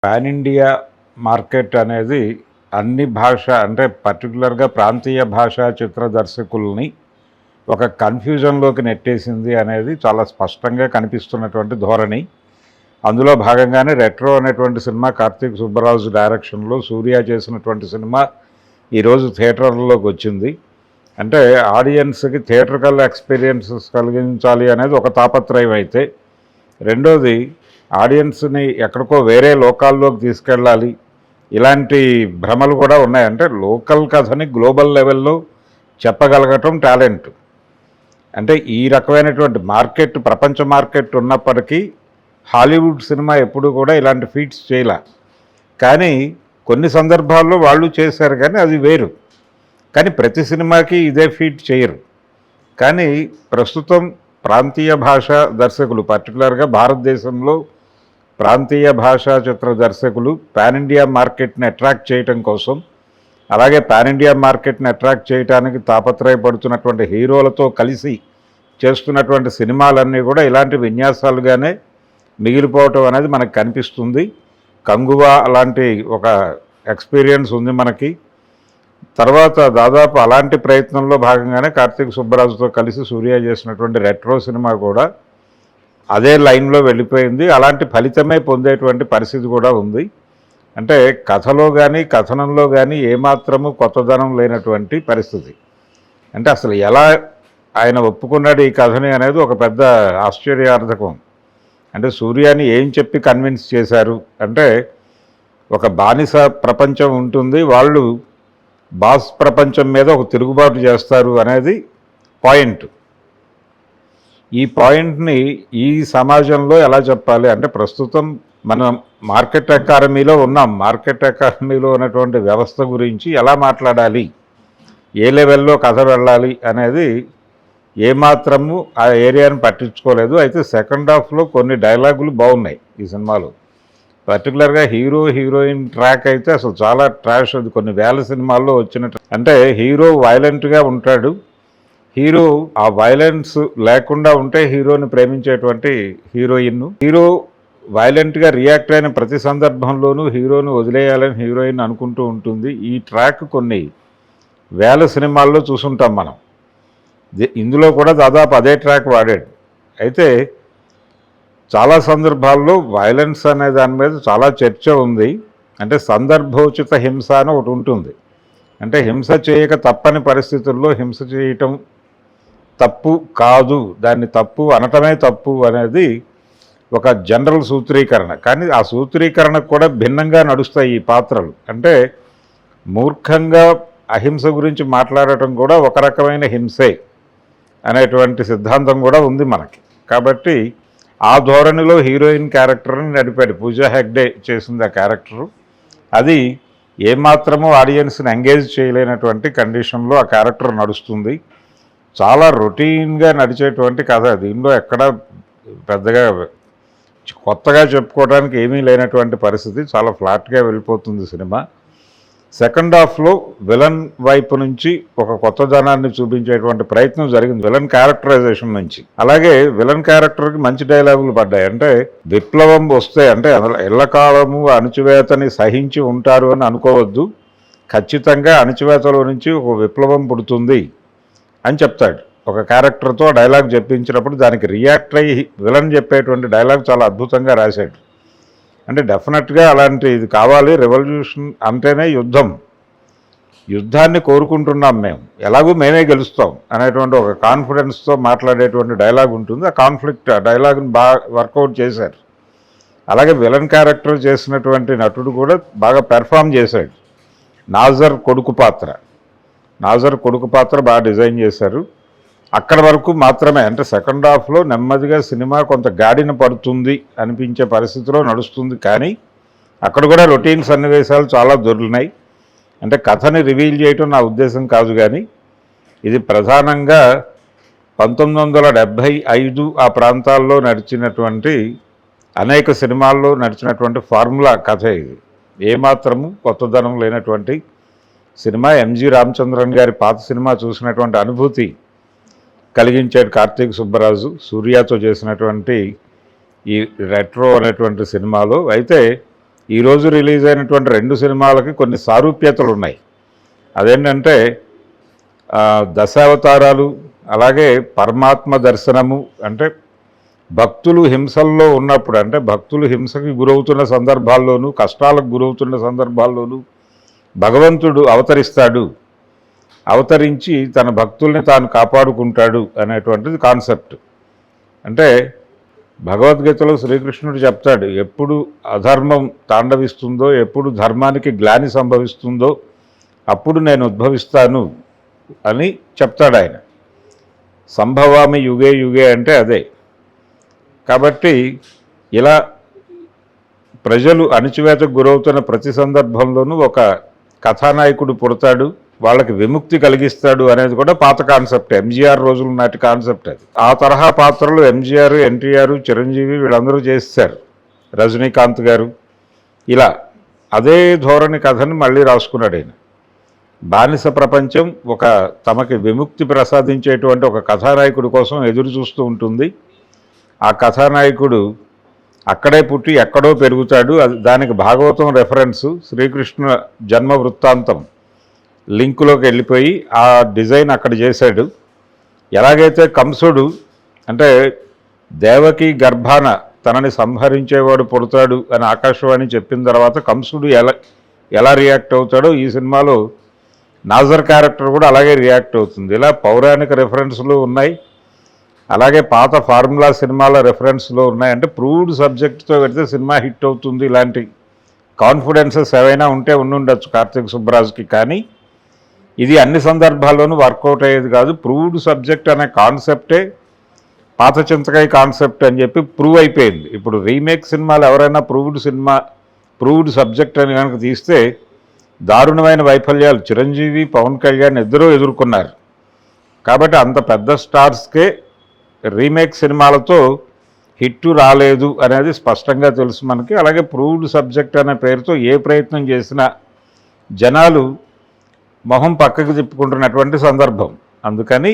Pan India market అనేది అన్ని భాష అంటే పర్టికులర్గా ప్రాంతీయ భాషా చిత్ర దర్శకుల్ని ఒక కన్ఫ్యూజన్లోకి నెట్టేసింది అనేది చాలా స్పష్టంగా కనిపిస్తున్నటువంటి ధోరణి. అందులో భాగంగానే రెట్రో అనేటువంటి సినిమా కార్తీక్ సుబ్బరాజు డైరెక్షన్లో సూర్య చేసినటువంటి సినిమా ఈరోజు థియేటర్లలోకి వచ్చింది. అంటే ఆడియన్స్కి థియేటర్కల్ ఎక్స్పీరియన్సెస్ కలిగించాలి అనేది ఒక తాపత్రయం అయితే, రెండోది ఆడియన్స్ని ఎక్కడికో వేరే లోకాల్లోకి తీసుకెళ్ళాలి, ఇలాంటి భ్రమలు కూడా ఉన్నాయి. అంటే లోకల్ కథని గ్లోబల్ లెవెల్లో చెప్పగలగటం టాలెంట్. అంటే ఈ రకమైనటువంటి మార్కెట్, ప్రపంచ మార్కెట్ ఉన్నప్పటికీ హాలీవుడ్ సినిమా ఎప్పుడు కూడా ఇలాంటి ఫీట్స్ చేయలే. కానీ కొన్ని సందర్భాల్లో వాళ్ళు చేశారు, కానీ అది వేరు. కానీ ప్రతి సినిమాకి ఇదే ఫీట్ చేయరు. కానీ ప్రస్తుతం ప్రాంతీయ భాషా దర్శకులు, పర్టికులర్గా భారతదేశంలో ప్రాంతీయ భాషా చిత్ర దర్శకులు పాన్ ఇండియా మార్కెట్ని అట్రాక్ట్ చేయటం కోసం, అలాగే పాన్ ఇండియా మార్కెట్ని అట్రాక్ట్ చేయడానికి తాపత్రయపడుతున్నటువంటి హీరోలతో కలిసి చేస్తున్నటువంటి సినిమాలన్నీ కూడా ఇలాంటి విన్యాసాలుగానే మిగిలిపోవటం అనేది మనకు కనిపిస్తుంది. కంగువా అలాంటి ఒక ఎక్స్పీరియన్స్ ఉంది మనకి. తర్వాత దాదాపు అలాంటి ప్రయత్నంలో భాగంగానే కార్తీక్ సుబ్బరాజుతో కలిసి సూర్య చేసినటువంటి రెట్రో సినిమా కూడా అదే లైన్లో వెళ్ళిపోయింది. అలాంటి ఫలితమే పొందేటువంటి పరిస్థితి కూడా ఉంది. అంటే కథలో కానీ కథనంలో కానీ ఏమాత్రము కొత్తదనం లేనటువంటి పరిస్థితి. అంటే అసలు ఎలా ఆయన ఒప్పుకున్నాడు ఈ కథని అనేది ఒక పెద్ద ఆశ్చర్యార్థకం. అంటే సూర్యాని ఏం చెప్పి కన్విన్స్ చేశారు అంటే, ఒక బానిస ప్రపంచం ఉంటుంది, వాళ్ళు బాస్ ప్రపంచం మీద ఒక తిరుగుబాటు చేస్తారు అనేది పాయింట్. ఈ పాయింట్ని ఈ సమాజంలో ఎలా చెప్పాలి అంటే, ప్రస్తుతం మనం మార్కెట్ ఎకానమీలో ఉన్నాం. మార్కెట్ ఎకానమీలో ఉన్నటువంటి వ్యవస్థ గురించి ఎలా మాట్లాడాలి, ఏ లెవెల్లో కథ వెళ్ళాలి అనేది ఏమాత్రము ఆ ఏరియాని పట్టించుకోలేదు. అయితే సెకండ్ హాఫ్లో కొన్ని డైలాగులు బాగున్నాయి ఈ సినిమాలో. పర్టికులర్గా హీరో హీరోయిన్ ట్రాక్ అయితే అసలు చాలా ట్రాష్. అది కొన్ని వేల సినిమాల్లో వచ్చినట్టు. అంటే హీరో వైలెంట్గా ఉంటాడు, హీరో ఆ వైలెన్స్ లేకుండా ఉంటే హీరోని ప్రేమించేటువంటి హీరోయిన్, హీరో వైలెంట్గా రియాక్ట్ అయిన ప్రతి సందర్భంలోనూ హీరోని వదిలేయాలని హీరోయిన్ అనుకుంటూ ఉంటుంది. ఈ ట్రాక్ కొన్ని వేల సినిమాల్లో చూసుంటాం మనం. ఇందులో కూడా దాదాపు అదే ట్రాక్ వాడాడు. అయితే చాలా సందర్భాల్లో వైలెన్స్ అనే దాని మీద చాలా చర్చ ఉంది. అంటే సందర్భోచిత హింస అని ఒకటి ఉంటుంది. అంటే హింస చేయక తప్పని పరిస్థితుల్లో హింస చేయటం తప్పు కాదు, దాన్ని తప్పు అనటమే తప్పు అనేది ఒక జనరల్ సూత్రీకరణ. కానీ ఆ సూత్రీకరణకు కూడా భిన్నంగా నడుస్తాయి ఈ పాత్రలు. అంటే మూర్ఖంగా అహింస గురించి మాట్లాడటం కూడా ఒక రకమైన హింసే అనేటువంటి సిద్ధాంతం కూడా ఉంది మనకి. కాబట్టి ఆ ధోరణిలో హీరోయిన్ క్యారెక్టర్ని నడిపాడు. పూజా హెగ్డే చేసింది ఆ క్యారెక్టరు. అది ఏమాత్రమూ ఆడియన్స్ని ఎంగేజ్ చేయలేనటువంటి కండిషన్లో ఆ క్యారెక్టర్ నడుస్తుంది. చాలా రొటీన్గా నడిచేటువంటి కథ. దీనిలో ఎక్కడ పెద్దగా కొత్తగా చెప్పుకోవడానికి ఏమీ లేనటువంటి పరిస్థితి. చాలా ఫ్లాట్గా వెళ్ళిపోతుంది సినిమా. సెకండ్ హాఫ్లో విలన్ వైపు నుంచి ఒక కొత్తదనాన్ని చూపించేటువంటి ప్రయత్నం జరిగింది, విలన్ క్యారెక్టరైజేషన్ నుంచి. అలాగే విలన్ క్యారెక్టర్కి మంచి డైలాగులు పడ్డాయి. అంటే విప్లవం వస్తే, అంటే ఎల్లకాలము అణచివేతని సహించి ఉంటారు అని అనుకోవద్దు, ఖచ్చితంగా అణచివేతలో నుంచి ఒక విప్లవం పుడుతుంది అని చెప్తాడు. ఒక క్యారెక్టర్తో డైలాగ్ చెప్పించినప్పుడు దానికి రియాక్ట్ అయ్యి విలన్ చెప్పేటువంటి డైలాగ్ చాలా అద్భుతంగా రాశాడు. అంటే డెఫినెట్గా అలాంటి ఇది కావాలి. రెవల్యూషన్ అంటేనే యుద్ధం, యుద్ధాన్ని కోరుకుంటున్నాం మేము, ఎలాగూ మేమే గెలుస్తాం అనేటువంటి ఒక కాన్ఫిడెన్స్తో మాట్లాడేటువంటి డైలాగ్ ఉంటుంది. ఆ కాన్ఫ్లిక్ట్, ఆ డైలాగ్ని బాగా వర్కౌట్ చేశారు. అలాగే విలన్ క్యారెక్టర్ చేసినటువంటి నటుడు కూడా బాగా పెర్ఫామ్ చేశాడు. నాజర్ కొడుకు పాత్ర బాగా డిజైన్ చేశారు. అక్కడ వరకు మాత్రమే. అంటే సెకండ్ హాఫ్లో నెమ్మదిగా సినిమా కొంత గాడిన పడుతుంది అనిపించే పరిస్థితిలో నడుస్తుంది. కానీ అక్కడ కూడా రొటీన్ సన్నివేశాలు చాలా దొరికినాయి. అంటే కథని రివీల్ చేయటం నా ఉద్దేశం కాదు, కానీ ఇది ప్రధానంగా 1975 ఆ ప్రాంతాల్లో నడిచినటువంటి అనేక సినిమాల్లో నడిచినటువంటి ఫార్ములా కథ. ఇది ఏమాత్రము కొత్తదనం లేనటువంటి సినిమా. ఎంజి రామచంద్రన్ గారి పాత సినిమా చూసినటువంటి అనుభూతి కలిగించాడు కార్తీక్ సుబ్బరాజు సూర్యతో చేసినటువంటి ఈ రెట్రో అనేటువంటి సినిమాలో. అయితే ఈరోజు రిలీజ్ అయినటువంటి 2 సినిమాలకి కొన్ని సారూప్యతలు ఉన్నాయి. అదేంటంటే దశావతారాలు, అలాగే పరమాత్మ దర్శనము. అంటే భక్తులు హింసల్లో ఉన్నప్పుడు, అంటే భక్తులు హింసకి గురవుతున్న సందర్భాల్లోనూ, కష్టాలకు గురవుతున్న సందర్భాల్లోనూ భగవంతుడు అవతరిస్తాడు, అవతరించి తన భక్తుల్ని తాను కాపాడుకుంటాడు అనేటువంటిది కాన్సెప్ట్. అంటే భగవద్గీతలో శ్రీకృష్ణుడు చెప్తాడు, ఎప్పుడు అధర్మం తాండవిస్తుందో, ఎప్పుడు ధర్మానికి గ్లాని సంభవిస్తుందో అప్పుడు నేను ఉద్భవిస్తాను అని చెప్తాడు ఆయన. సంభవామి యుగే యుగే అంటే అదే. కాబట్టి ఇలా ప్రజలు అణిచివేతకు గురవుతున్న ప్రతి సందర్భంలోనూ ఒక కథానాయకుడు పుడతాడు, వాళ్ళకి విముక్తి కలిగిస్తాడు అనేది కూడా పాత కాన్సెప్ట్, ఎంజీఆర్ రోజుల నాటి కాన్సెప్ట్ అది. ఆ తరహా పాత్రలు ఎంజీఆర్, ఎన్టీఆర్, చిరంజీవి వీళ్ళందరూ చేస్తారు, రజనీకాంత్ గారు. ఇలా అదే ధోరణి కథని మళ్ళీ రాసుకున్నాడు ఆయన. బానిస ప్రపంచం ఒక తమకి విముక్తి ప్రసాదించేటువంటి ఒక కథానాయకుడి కోసం ఎదురు చూస్తూ ఉంటుంది. ఆ కథానాయకుడు అక్కడే పుట్టి ఎక్కడో పెరుగుతాడు. దానికి భాగవతం రెఫరెన్సు, శ్రీకృష్ణ జన్మ వృత్తాంతం లింకులోకి వెళ్ళిపోయి ఆ డిజైన్ అక్కడ చేశాడు. ఎలాగైతే కంసుడు, అంటే దేవకి గర్భాన తనని సంహరించేవాడు పుడతాడు అని ఆకాశవాణి చెప్పిన తర్వాత కంసుడు ఎలా రియాక్ట్ అవుతాడో ఈ సినిమాలో నాజర్ క్యారెక్టర్ కూడా అలాగే రియాక్ట్ అవుతుంది. ఇలా పౌరాణిక రెఫరెన్స్లు ఉన్నాయి, అలాగే పాత ఫార్ములా సినిమాల రెఫరెన్స్లో ఉన్నాయి. అంటే ప్రూవ్డ్ సబ్జెక్ట్తో పెడితే సినిమా హిట్ అవుతుంది, ఇలాంటి కాన్ఫిడెన్సెస్ ఏవైనా ఉంటే ఉండుండొచ్చు కార్తీక్ సుబ్బరాజ్కి. కానీ ఇది అన్ని సందర్భాల్లోనూ వర్కౌట్ అయ్యేది కాదు. ప్రూవ్డ్ సబ్జెక్ట్ అనే కాన్సెప్టే పాత చింతకాయ కాన్సెప్ట్ అని చెప్పి ప్రూవ్ అయిపోయింది. ఇప్పుడు రీమేక్ సినిమాలు ఎవరైనా ప్రూవ్డ్ సబ్జెక్ట్ అని కనుక తీస్తే దారుణమైన వైఫల్యాలు చిరంజీవి, పవన్ కళ్యాణ్ ఇద్దరూ ఎదుర్కొన్నారు. కాబట్టి అంత పెద్ద స్టార్స్కే రీమేక్ సినిమాలతో హిట్ రాలేదు అనేది స్పష్టంగా తెలుసు మనకి. అలాగే ప్రూవ్డ్ సబ్జెక్ట్ అనే పేరుతో ఏ ప్రయత్నం చేసినా జనాలు మొహం పక్కకు తిప్పుకుంటున్నటువంటి సందర్భం. అందుకని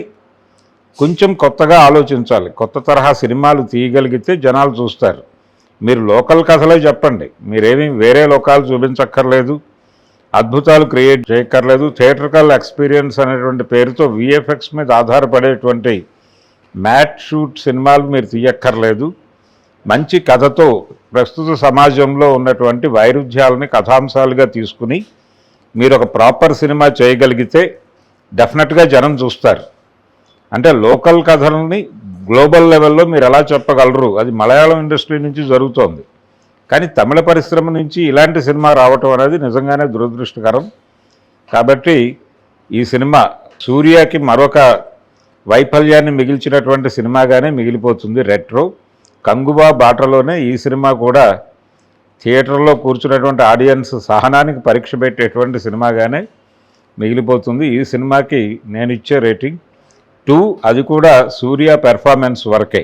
కొంచెం కొత్తగా ఆలోచించాలి. కొత్త తరహా సినిమాలు తీయగలిగితే జనాలు చూస్తారు. మీరు లోకల్ కథలే చెప్పండి, మీరేమీ వేరే లోకాలు చూపించక్కర్లేదు, అద్భుతాలు క్రియేట్ చేయక్కర్లేదు. థియేట్రికల్ ఎక్స్పీరియన్స్ అనేటువంటి పేరుతో విఎఫ్ఎక్స్ మీద ఆధారపడేటువంటి మ్యాట్ షూట్ సినిమాలు మీరు తీయక్కర్లేదు. మంచి కథతో ప్రస్తుత సమాజంలో ఉన్నటువంటి వైరుధ్యాలని కథాంశాలుగా తీసుకుని మీరు ఒక ప్రాపర్ సినిమా చేయగలిగితే డెఫినెట్గా జనం చూస్తారు. అంటే లోకల్ కథలని గ్లోబల్ లెవెల్లో మీరు ఎలా చెప్పగలరు? అది మలయాళం ఇండస్ట్రీ నుంచి జరుగుతోంది, కానీ తమిళ పరిశ్రమ నుంచి ఇలాంటి సినిమా రావటం అనేది నిజంగానే దురదృష్టకరం. కాబట్టి ఈ సినిమా సూర్యకి మరొక వైఫల్యాన్ని మిగిల్చినటువంటి సినిమాగానే మిగిలిపోతుంది. రెట్రో కంగుబా బాటలోనే ఈ సినిమా కూడా థియేటర్లో కూర్చున్నటువంటి ఆడియన్స్ సహనానికి పరీక్ష పెట్టేటువంటి సినిమాగానే మిగిలిపోతుంది. ఈ సినిమాకి నేను ఇచ్చే రేటింగ్ 2, అది కూడా సూర్య పెర్ఫార్మెన్స్ వరకే.